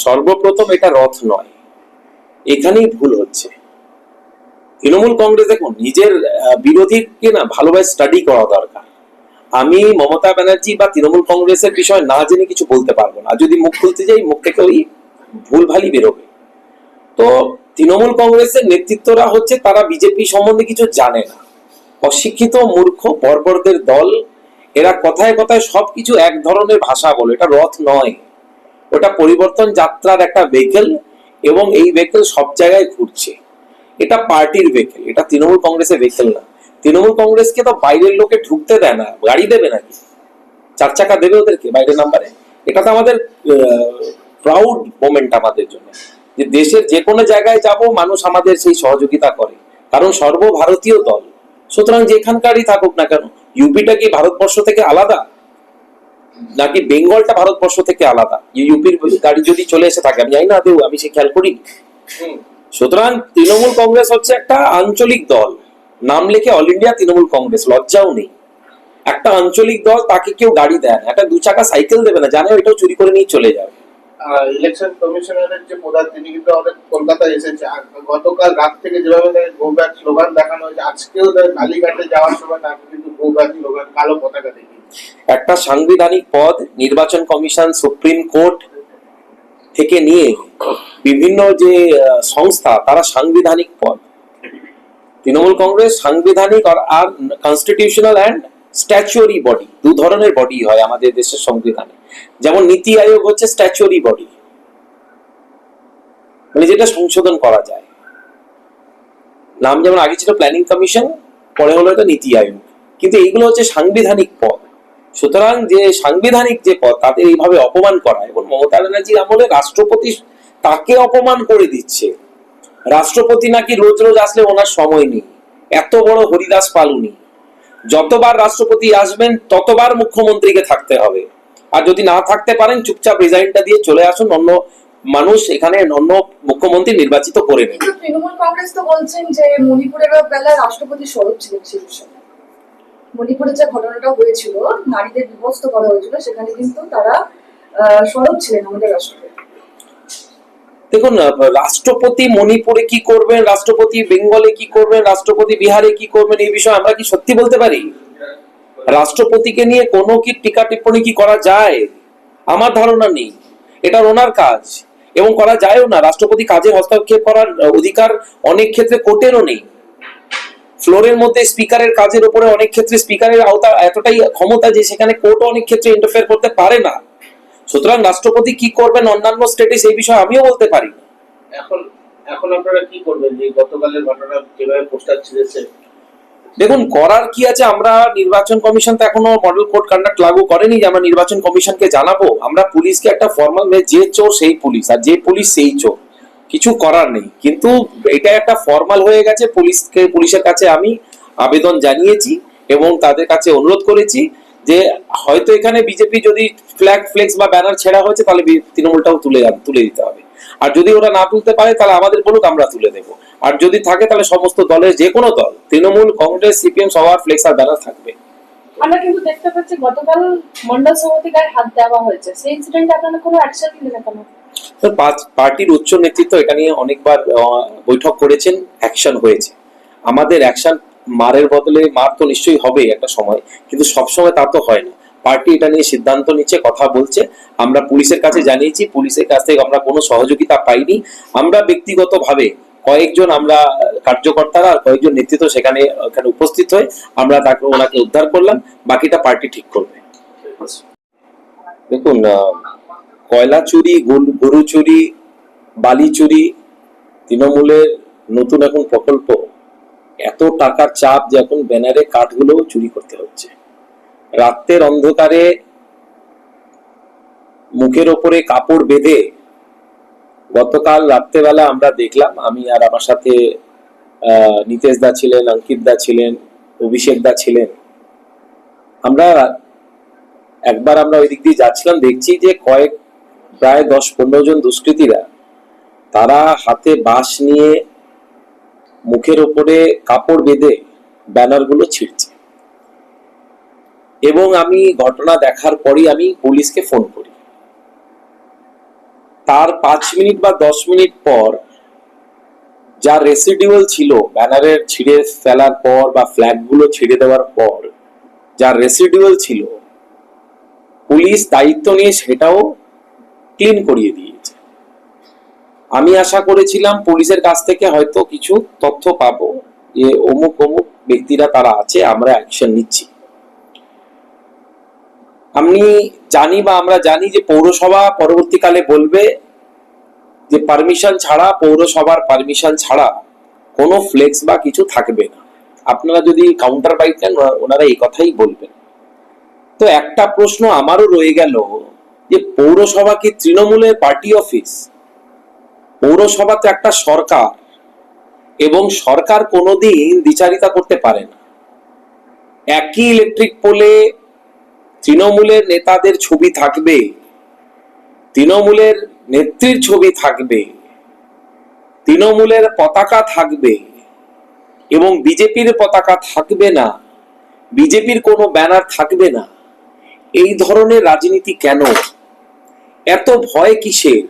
সর্বপ্রথম এটা রথ নয়, এখানেই ভুল হচ্ছে। তৃণমূল কংগ্রেস দেখুন নিজের বিরোধীকে না ভালোভাবে স্টাডি করা দরকার। আমি মমতা ব্যানার্জি বা তৃণমূল কংগ্রেসের বিষয় না জেনে কিছু বলতে পারবো না, যদি মুখ খুলতে যাই মুখ থেকে ওই ভুলভালই বেরোবে। তো তৃণমূল কংগ্রেসের নেতৃত্বরা হচ্ছে তারা বিজেপি সম্বন্ধে কিছু জানে না, অশিক্ষিত মূর্খ বর্বরদের দল। এরা কথায় কথায় সবকিছু এক ধরনের ভাষা বলে, এটা রথ নয়, ওটা পরিবর্তন যাত্রার একটা ভেহিকেল, এবং এই ভেহিকেল সব জায়গায় ঘুরছে। এটা পার্টির ভেহিকেল, এটা তৃণমূল কংগ্রেসের ভেহিকেল না। তৃণমূল কংগ্রেসকে তো বাইরের লোকে ঢুকতে দেয় না, গাড়ি দেবে নাকি, 4 চাকা দেবে ওদেরকে বাইরের নাম্বারে? এটা তো আমাদের প্রাউড মোমেন্ট আমাদের জন্য, যে দেশের যে কোনো জায়গায় যাব মানুষ আমাদের সেই সহযোগিতা করে, কারণ সর্বভারতীয় দল। সুতরাং যেখানকারই থাকুক না কেন, ইউপিটা কি ভারতবর্ষ থেকে আলাদা, নাকি বেঙ্গলটা ভারতবর্ষ থেকে আলাদা? ইউপির গাড়ি যদি চলে এসে থাকে, আমি জানি না আদৌ, আমি সে খেয়াল করি। সুতরাং তৃণমূল কংগ্রেস হচ্ছে একটা আঞ্চলিক দল, নাম লিখে অল ইন্ডিয়া তৃণমূল কংগ্রেস, লজ্জাও নেই। একটা আঞ্চলিক দল, তাকে কেউ গাড়ি দেয় না, একটা 2 চাকা সাইকেল দেবে না, জানে এটাও চুরি করে নিয়ে চলে যাবে। ইলেকশন কমিশনারের যে প্রধান, তিনি কিন্তু আমাদের কলকাতায় এসেছে। গতকাল রাত থেকে যেভাবে গো ব্যাক স্লোগান দেখানো হয়েছে, আজকেও কালীঘাটে যাওয়ার সময় তাকে কিন্তু গো ব্যাক স্লোগান কালো পতাকা দেখি। একটা সাংবিধানিক পদ, নির্বাচন কমিশন, সুপ্রিম কোর্ট থেকে নিয়ে বিভিন্ন যে সংস্থা, তারা সাংবিধানিক পদ। তৃণমূল কংগ্রেস সাংবিধানিক আর কনস্টিটিউশনাল অ্যান্ড স্ট্যাচুয়ারি বডি, 2 ধরনের বডি হয় আমাদের দেশের সংবিধানে। যেমন নীতি আয়োগ হচ্ছে স্ট্যাচুয়ারি বডি, মানে যেটা সংশোধন করা যায়। নাম যেমন আগে ছিল প্ল্যানিং কমিশন, পরে হলো এটা নীতি আয়োগ, কিন্তু এইগুলো হচ্ছে সাংবিধানিক পদ। সুতরাং যে সাংবিধানিক যে পদ, তাদের এইভাবে অপমান করা, এবং মমতা ব্যানার্জির আমলে রাষ্ট্রপতি তাকে অপমান করে দিচ্ছে। রাষ্ট্রপতি নাকি রোজ রোজ আসলে ওনার সময় নেই, এত বড় হরিদাস পাল উনি। যতবার রাষ্ট্রপতি আসবেন ততবার মুখ্যমন্ত্রীকে থাকতে হবে, আর যদি না থাকতে পারেন চুপচাপ রিজাইনটা দিয়ে চলে আসুন, অন্য মানুষ এখানে অন্য মুখ্যমন্ত্রী নির্বাচিত করে নেবে। তৃণমূল কংগ্রেস তো বলছেন যে মণিপুরের বেলায় রাষ্ট্রপতি সরব ছিলেন সেই বিষয়ে। মণিপুরে যে ঘটনাটা হয়েছিল, নারীদের বিভক্ত করা হয়েছিল, সেখানে কিন্তু তারা সরব ছিলেন আমাদের রাষ্ট্রপতি। দেখুন, রাষ্ট্রপতি মণিপুরে কি করবেন, রাষ্ট্রপতি বেঙ্গলে কি করবেন, রাষ্ট্রপতি বিহারে কি করবেন, এই বিষয়ে আমরা কি সত্যি বলতে পারি? রাষ্ট্রপতিকে নিয়ে কোনো কি টিকা টিপ্পণী কি করা যায়? আমার ধারণা নেই, এটা ওনার কাজ, এবং করা যায়ও না। রাষ্ট্রপতি কাজে হস্তক্ষেপ করার অধিকার অনেক ক্ষেত্রে কোর্টেরও নেই। ফ্লোরের মধ্যে স্পিকারের কাজের উপরে অনেক ক্ষেত্রে স্পিকারের আওতা এতটাই ক্ষমতা যে সেখানে কোর্টও অনেক ক্ষেত্রে ইন্টারফেয়ার করতে পারে না। সুতরাং রাষ্ট্রপতি কি করবেন অন্যান্য স্টেটে, সেই বিষয়ে আমিও বলতে পারি। এখন এখন আপনারা কি করবেন, যে গতকালের ঘটনা যেভাবে পোস্টার ছিঁড়েছে? দেখুন, করার কি আছে, আমরা নির্বাচন কমিশন তো এখনো মডেল কোড কন্ডাক্ট লাগু করেনি যে আমরা নির্বাচন কমিশনকে জানাবো। আমরা পুলিশকে একটা ফর্মাল, যে চোর সেই পুলিশ, আর যে পুলিশ সেই চোর, কিছু করার নেই। কিন্তু এটা একটা ফর্মাল হয়ে গেছে। পুলিশের কাছে আমি আবেদন জানিয়েছি এবং তাদের কাছে অনুরোধ করেছি যে হয়তো এখানে বিজেপি যদি ফ্লেক্স বা ব্যানার ছেড়া হয়েছে, তাহলে তৃণমূলটাও তুলে দিতে হবে। আর যদি ওরা না তুলতে পারে তাহলে আমাদের বলুক, আমরা তুলে দেবো। আর যদি থাকে তাহলে সমস্ত দলের যে কোনো দল, তৃণমূল, কংগ্রেস, সিপিএম, সবার ফ্লেক্স আর ব্যানার থাকবে। আমরা কিন্তু দেখতে পাচ্ছি গতকাল মন্ডল সভাপতির গায়ে হাত দেওয়া হয়েছে, সেই ইনসিডেন্টে আপনারা কোনো অ্যাকশন নিলেন কেন? পার্টির উচ্চ নেতৃত্ব এটা নিয়ে অনেকবার বৈঠক করেছেন, অ্যাকশন হয়েছে। আমাদের অ্যাকশন মারের বদলে মার তো নিশ্চয়ই হবে একটা সময়, কিন্তু সবসময় তা তো হয় না। পার্টি এটা নিয়ে সিদ্ধান্ত নিচ্ছে, কথা বলছে। আমরা পুলিশের কাছে জানিয়েছি, পুলিশের কাছ থেকে আমরা কোনো সহযোগিতা পাইনি। আমরা ব্যক্তিগতভাবে কয়েকজন, আমরা কার্যকর্তারা আর কয়েকজন নেতৃত্ব সেখানে উপস্থিত হয়ে আমরা ওনাকে উদ্ধার করলাম। বাকিটা পার্টি ঠিক করবে। দেখুন, কয়লা চুরি, গরু চুরি, বালি চুরি তৃণমূলের নতুন এখন প্রকল্প। এত টাকার চাপ যে এখন ব্যানারে কাঠগুলো চুরি করতে হচ্ছে। রাতের অন্ধকারে মুখের ওপরে কাপড় বেঁধে গতকাল রাত্রেবেলা আমরা দেখলাম, আমি আর আমার সাথে নিতেশ দা ছিলেন, অঙ্কিত দা ছিলেন, অভিষেক দা ছিলেন। একবার আমরা ওই দিক দিয়ে যাচ্ছিলাম, দেখছি যে প্রায় 10-15 জন দুষ্কৃতীরা, তারা হাতে বাঁশ নিয়ে মুখের ওপরে কাপড় বেঁধে ব্যানারগুলো ছিঁড়ছে। এবং আমি ঘটনা দেখার পরই আমি পুলিশকে ফোন করি। তার 5 মিনিট বা 10 মিনিট পর যা রেসিডিউয়াল ছিল ব্যানারের ছিঁড়ে ফেলার পর বা ফ্ল্যাগ গুলো ছিঁড়ে দেওয়ার পর যা রেসিডিউয়াল ছিল, পুলিশ দায়িত্ব নিয়ে সেটাও ক্লিন করিয়ে দিয়েছে। আমি আশা করেছিলাম পুলিশের কাছ থেকে হয়তো কিছু তথ্য পাবো যে অমুক অমুক ব্যক্তিরা তারা আছে, আমরা অ্যাকশন নিচ্ছি। আমি জানি বা আমরা জানি যে পৌরসভা পরবর্তীকালে বলবে যে পারমিশন ছাড়া, পৌরসভার পারমিশন ছাড়া কোনো ফ্লেক্স বা কিছু থাকবে না। আপনারা যদি কাউন্টার বাইট নেন ওনারা এই কথাই বলবেন। তো একটা প্রশ্ন আমারও রয়ে গেল যে পৌরসভা কি তৃণমূলের পার্টি অফিস? পৌরসভা তো একটা সরকার, এবং সরকার কোনোদিন দ্বিচারিতা করতে পারে না। একই ইলেকট্রিক পোলে তৃণমূলের নেতাদের ছবি থাকবে, তৃণমূলের নেত্রীর ছবি থাকবে, তৃণমূলের পতাকা থাকবে, এবং বিজেপির পতাকা থাকবে না, বিজেপির কোনো ব্যানার থাকবে না। এই ধরনের রাজনীতি কেন? এত ভয় কিসের?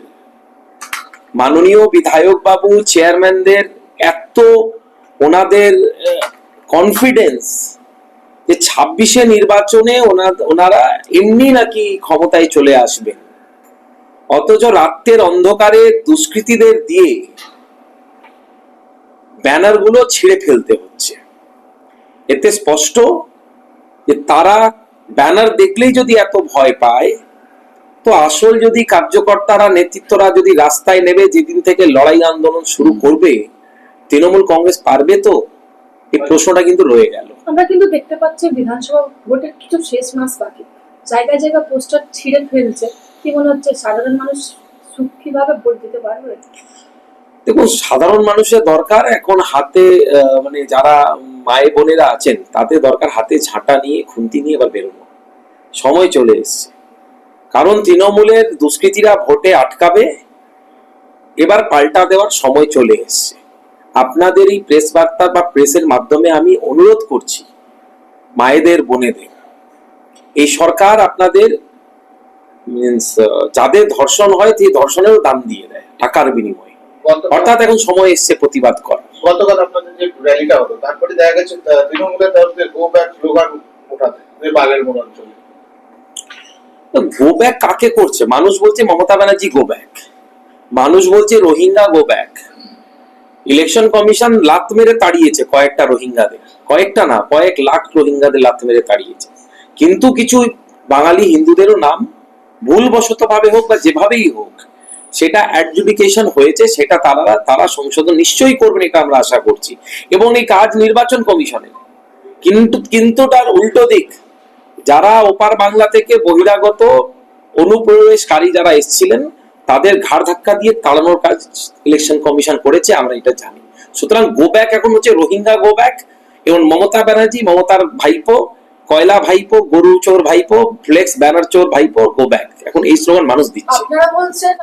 মাননীয় বিধায়ক বাবু, চেয়ারম্যানদের এত ওনাদের কনফিডেন্স যে 26-এ নির্বাচনে ওনারা এমনি নাকি ক্ষমতায় চলে আসবেন, অথচ রাতের অন্ধকারে দুষ্কৃতীদের দিয়ে ব্যানারগুলো ছিঁড়ে ফেলতে হচ্ছে। এতে স্পষ্ট যে তারা ব্যানার দেখলেই যদি এত ভয় পায়, তো আসল যদি কার্যকর্তারা, নেতৃত্বরা যদি রাস্তায় নেবে যেদিন থেকে লড়াই আন্দোলন শুরু করবে, তৃণমূল কংগ্রেস পারবে তো? এই প্রশ্নটা কিন্তু রয়ে গেল। আমরা কিন্তু দেখতে পাচ্ছি বিধানসভা ভোটের কিছু শেষ মাস বাকি, জায়গায় জায়গায় পোস্টার ছিঁড়ে ফেলছে। কি মনে হচ্ছে সাধারণ মানুষ সুখীভাবে ভোট দিতে পারবে? দেখুন, সাধারণ মানুষের দরকার এখন হাতে, মানে যারা মায়ে বোনেরা আছেন তাদের দরকার হাতে ঝাঁটা নিয়ে, খুন্তি নিয়ে এবার বেরোনো। সময় চলে এসছে, কারণ তৃণমূলের দুষ্কৃতীরা ভোটে আটকাবে, এবার পাল্টা দেওয়ার সময় চলে এসছে। আপনাদের এই প্রেস বার্তা বা প্রেসের মাধ্যমে আমি অনুরোধ করছি মায়েদের, বোনেদের, এই সরকার আপনাদের যাদের ধর্ষণ হয় সেই ধর্ষণেরও দাম দিয়ে দেয় টাকার বিনিময়ে। অর্থাৎ এখন সময় এসছে প্রতিবাদ করা। গতকাল আপনাদের যে র্যালিটা হলো, তারপরে দেখা গেছে তৃণমূলের তরফ থেকে গো ব্যাক স্লোগান ওঠাতে বাগেরমোড় অঞ্চলে। গো ব্যাক কাকে করছে? মানুষ বলছে মমতা ব্যানার্জি গো ব্যাক, মানুষ বলছে Rohingya go back. Election commission লাত মেরে তাড়িয়েছে কয়েকটা রোহিঙ্গাদের, কয়েকটা না, কয়েক লাখ রোহিঙ্গাদের লাত মেরে তাড়িয়েছে। কিন্তু কিছু বাঙালি হিন্দুদেরও নাম ভুলবশত ভাবে হোক বা যেভাবেই হোক সেটা অ্যাডজুডিকেশন হয়েছে, সেটা তারা সংশোধন নিশ্চয়ই করবেন, এটা আমরা আশা করছি। এবং এই কাজ নির্বাচন কমিশনের। কিন্তু তার উল্টো দিক, যারা ওপার বাংলা থেকে বহিরাগত অনুপ্রবেশকারী যারা এসেছিলেন তাদের ঘাড় ধাক্কা দিয়ে তাড়ানোর কাজ ইলেকশন কমিশন করেছে, আমরা এটা জানি। সুতরাং গো ব্যাক এখন হচ্ছে রোহিঙ্গা গো ব্যাক, এবং মমতা ব্যানার্জি, মমতার ভাইপো, কয়লা ভাইপো, গরু চোর ভাইপো, ফ্লেক্স ব্যানার চোর ভাইপো, গো ব্যাক, এখন এই স্লোগান মানুষ দিচ্ছে। আপনারা বলছেন